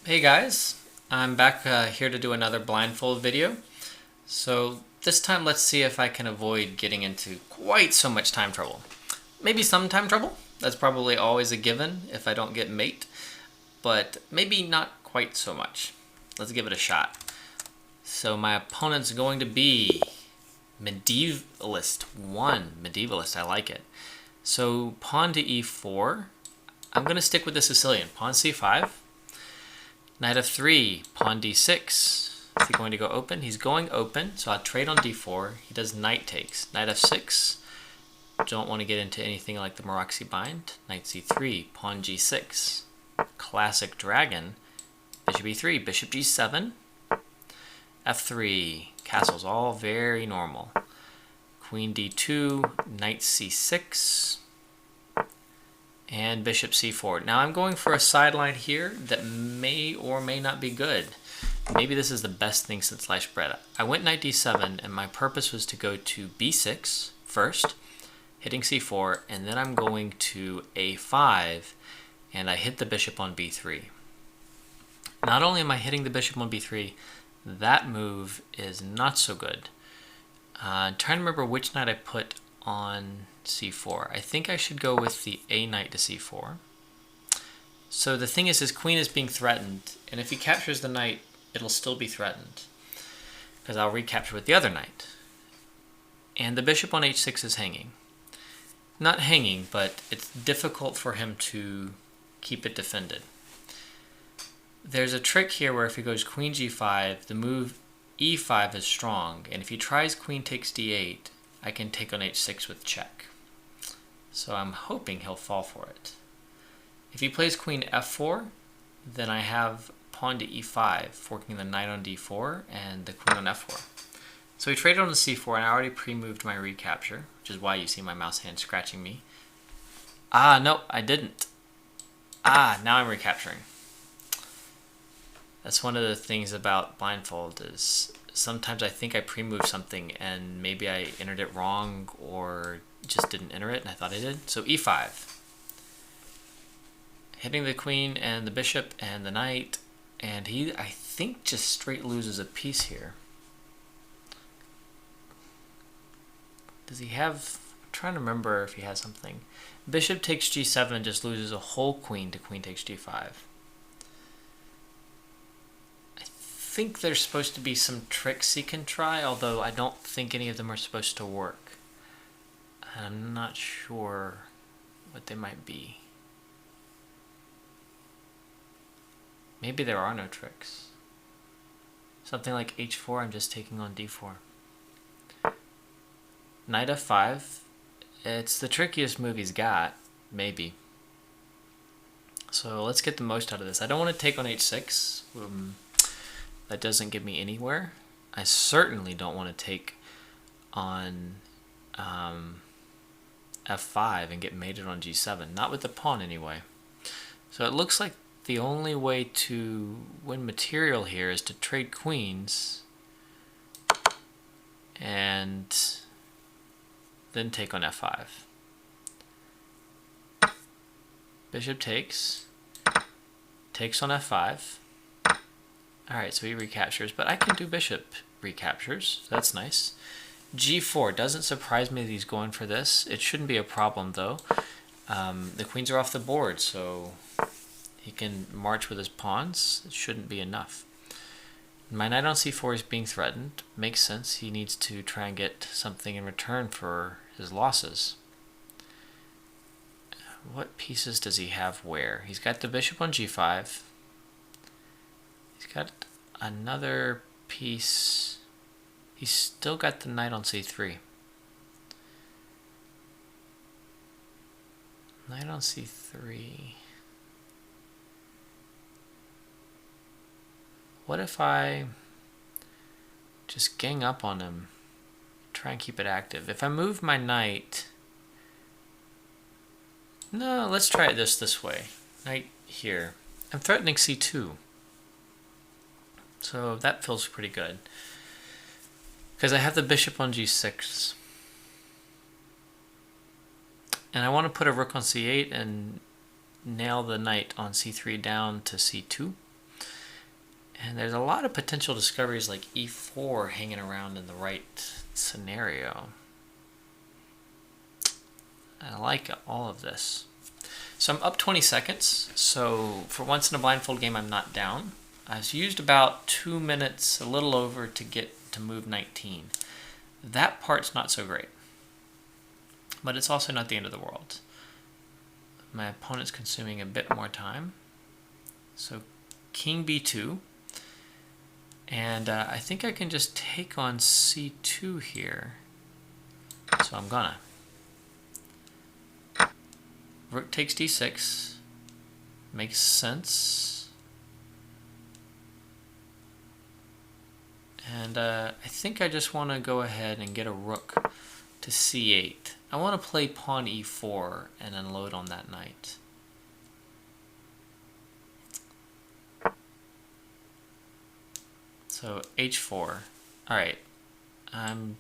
Hey guys, I'm back here to do another blindfold video. So this time let's see if I can avoid getting into quite so much time trouble. Maybe some time trouble, that's probably always a given if I don't get mate, but maybe not quite so much. Let's give it a shot. So my opponent's going to be Medievalist 1. Medievalist, I like it. So pawn to e4. I'm going to stick with the Sicilian. Pawn c5. Knight f3, pawn d6. Is he going to go open? He's going open, so I'll trade on d4. He does knight takes. Knight f6. Don't want to get into anything like the Maroczy bind. Knight c3, pawn g6. Classic dragon. Bishop e3, bishop g7. f3, castles, all very normal. Queen d2, knight c6. And bishop c4. Now I'm going for a sideline here that may or may not be good. Maybe this is the best thing since sliced bread. I went knight d7 and my purpose was to go to b6 first, hitting c4, and then I'm going to a5 and I hit the bishop on b3. Not only am I hitting the bishop on b3, that move is not so good. I'm trying to remember which knight I put on c4. I think I should go with the a knight to c4. So the thing is, his queen is being threatened, and if he captures the knight, it'll still be threatened, because I'll recapture with the other knight. And the bishop on h6 is hanging. Not hanging, but it's difficult for him to keep it defended. There's a trick here where if he goes queen g5, the move e5 is strong, and if he tries queen takes d8, I can take on h6 with check. So I'm hoping he'll fall for it. If he plays queen f4, then I have pawn to e5, forking the knight on d4 and the queen on f4. So he traded on the c4, and I already pre-moved my recapture, which is why you see my mouse hand scratching me. No, I didn't. Now I'm recapturing. That's one of the things about blindfold is sometimes I think I pre-moved something and maybe I entered it wrong or just didn't enter it and I thought I did. So e5. Hitting the queen and the bishop and the knight, and he, I think, just straight loses a piece here. Does he have... I'm trying to remember if he has something. Bishop takes g7 and just loses a whole queen to queen takes g5. I think there's supposed to be some tricks he can try, although I don't think any of them are supposed to work. I'm not sure what they might be. Maybe there are no tricks. Something like h4, I'm just taking on d4. Knight f5. It's the trickiest move he's got, maybe. So let's get the most out of this. I don't want to take on h6. That doesn't get me anywhere. I certainly don't want to take on f5 and get mated on g7. Not with the pawn anyway. So it looks like the only way to win material here is to trade queens and then take on f5. Bishop takes on f5. Alright, so he recaptures, but I can do bishop recaptures, so that's nice. g4, doesn't surprise me that he's going for this. It shouldn't be a problem though. The queens are off the board, so he can march with his pawns. It shouldn't be enough. My knight on c4 is being threatened. Makes sense, he needs to try and get something in return for his losses. What pieces does he have where? He's got the bishop on g5. He's got another piece. He's still got the knight on c3. Knight on c3. What if I just gang up on him? Try and keep it active. If I move my knight... No, let's try it this way. Knight here. I'm threatening c2. So that feels pretty good. Because I have the bishop on g6. And I want to put a rook on c8 and nail the knight on c3 down to c2. And there's a lot of potential discoveries like e4 hanging around in the right scenario. I like all of this. So I'm up 20 seconds. So for once in a blindfold game, I'm not down. I've used about 2 minutes, a little over, to get to move 19. That part's not so great. But it's also not the end of the world. My opponent's consuming a bit more time. So king b2. And I think I can just take on c2 here. So I'm gonna. Rook takes d6. Makes sense. And I think I just want to go ahead and get a rook to c8. I want to play pawn e4 and unload on that knight. So h4. Alright, I'm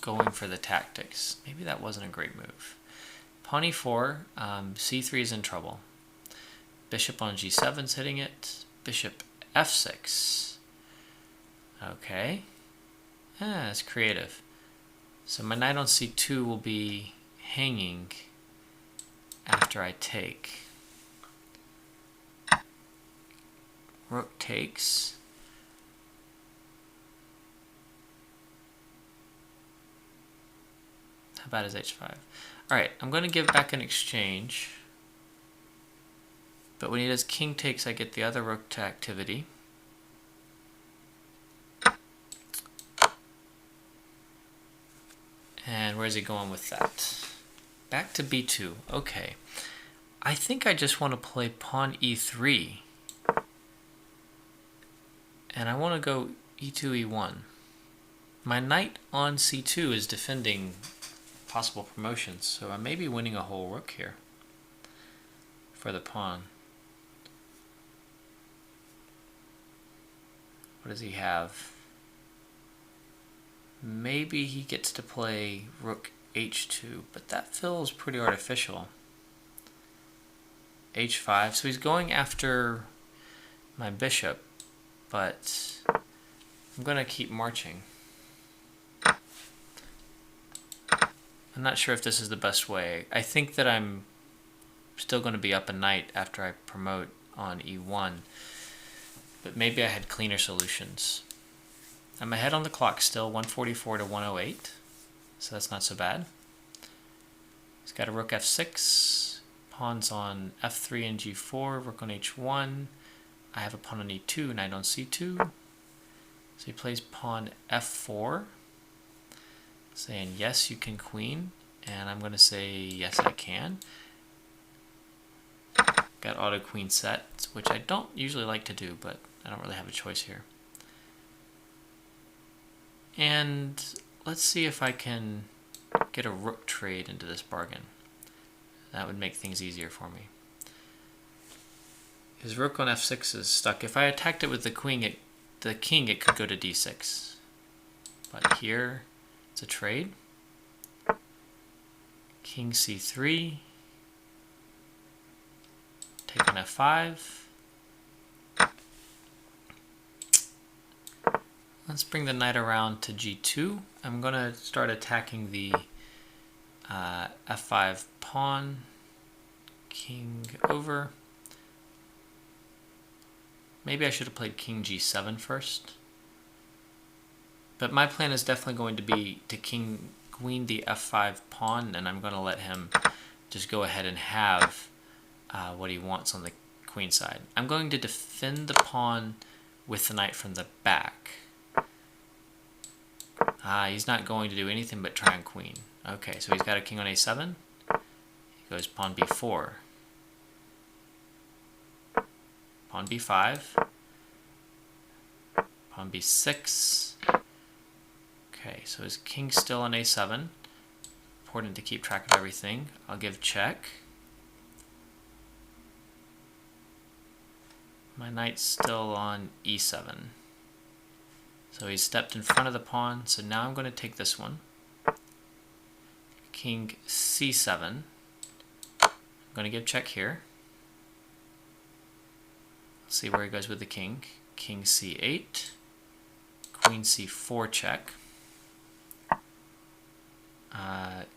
going for the tactics. Maybe that wasn't a great move. Pawn e4, c3 is in trouble. Bishop on g7 is hitting it. Bishop f6. Okay. That's creative. So my knight on c2 will be hanging after I take. Rook takes. How bad is h5? Alright, I'm going to give back an exchange. But when he does king takes, I get the other rook to activity. And where's he going with that? Back to b2. Okay. I think I just want to play pawn e3. And I want to go e2, e1. My knight on c2 is defending possible promotions, so I may be winning a whole rook here for the pawn. What does he have? Maybe he gets to play rook h2, but that feels pretty artificial. h5, so he's going after my bishop, but I'm going to keep marching. I'm not sure if this is the best way. I think that I'm still going to be up a knight after I promote on e1, but maybe I had cleaner solutions. I'm ahead on the clock still, 144 to 108, so that's not so bad. He's got a rook f6, pawns on f3 and g4, rook on h1. I have a pawn on e2, knight on c2. So he plays pawn f4, saying yes, you can queen, and I'm going to say yes, I can. Got auto queen set, which I don't usually like to do, but I don't really have a choice here. And let's see if I can get a rook trade into this bargain. That would make things easier for me. His rook on f6 is stuck. If I attacked it with the queen, it could go to d6. But here, it's a trade. King c3. Take on f5. Let's bring the knight around to g2. I'm going to start attacking the f5 pawn. King over. Maybe I should have played king g7 first. But my plan is definitely going to be to queen the f5 pawn, and I'm going to let him just go ahead and have what he wants on the queen side. I'm going to defend the pawn with the knight from the back. He's not going to do anything but try and queen. Okay, so he's got a king on a7. He goes pawn b4. Pawn b5. Pawn b6. Okay, so his king's still on a7. Important to keep track of everything. I'll give check. My knight's still on e7. So he's stepped in front of the pawn, so now I'm going to take this one. King c7. I'm going to give check here. Let's see where he goes with the king. king c8, queen c4 check,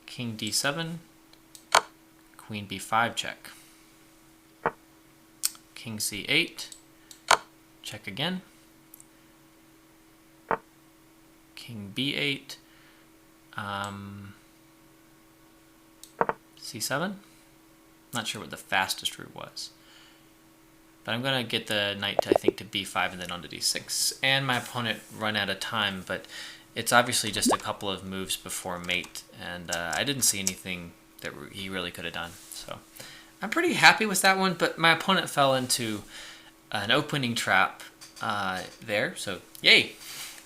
king d7, queen b5 check, king c8, check again, king b8, c7. Not sure what the fastest route was, but I'm going to get the knight to, I think, to b5 and then onto d6. And my opponent run out of time, but it's obviously just a couple of moves before mate, and I didn't see anything that he really could have done. So I'm pretty happy with that one, but my opponent fell into an opening trap there, so yay!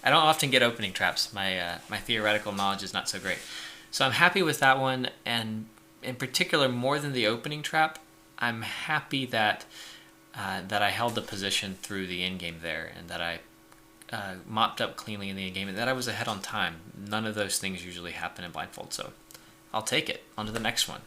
I don't often get opening traps. My theoretical knowledge is not so great. So I'm happy with that one, and in particular, more than the opening trap, I'm happy that that I held the position through the endgame there, and that I mopped up cleanly in the endgame, and that I was ahead on time. None of those things usually happen in Blindfold, so I'll take it. On to the next one.